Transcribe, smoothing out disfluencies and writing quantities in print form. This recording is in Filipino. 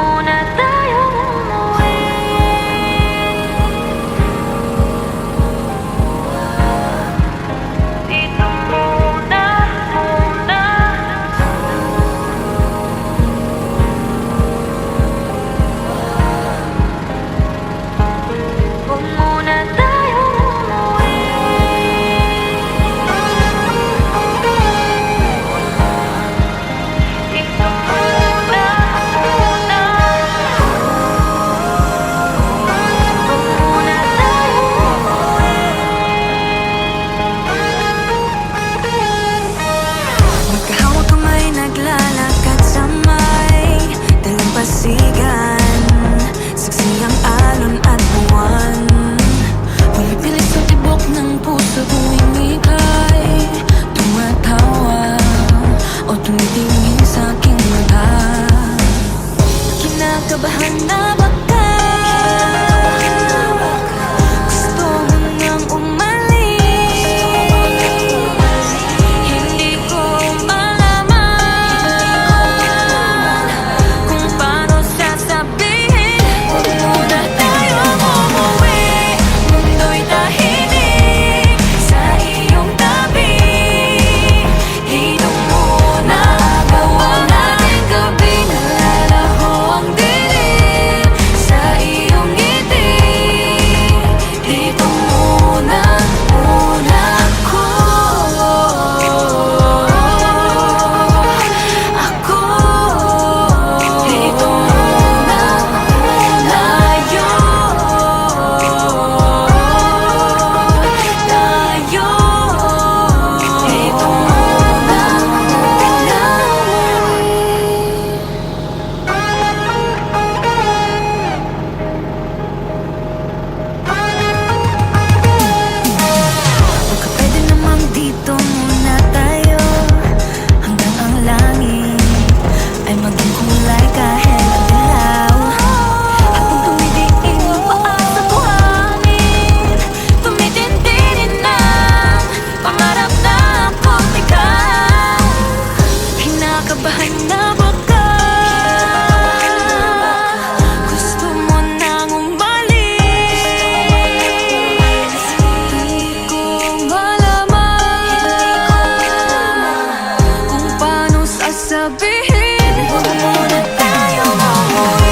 muna tayong umuwi. Dito muna, muna. Huwag muna tayong umuwi. Dito muna, muna. Huwag muna tayong umuwi. Magkahawak kamay, naglalakad sa may dalampasigan. Saksi ang alon at buwan, pumipilit sa tibok ng puso tuwing ika'y tumatawa o tumitingin sa aking mata. Kinakabahan na baka gusto mo nang umalis. Hindi ko malaman kung paano sasabihin. Huwag muna tayong umuwi. Mundo'y tahimik sa iyong tabi. Dito muna gawa natin gabi. Nalalaho ang dilim sa iyong ngiti. Dito muna, muna ako. Dito muna, muna tayo. Dito muna, muna. Baka pwede namang dito muna tayo hanggang ang langit ay maging kulay kahit dilaw. Habang tumidiin paa sa buhangin, tumitindi ng pangarap na ako't ikaw. Kinakabahan na baka gusto mo nang umalis. Hindi ko malaman kung paano sasabihin. Huwag muna tayong umuwi.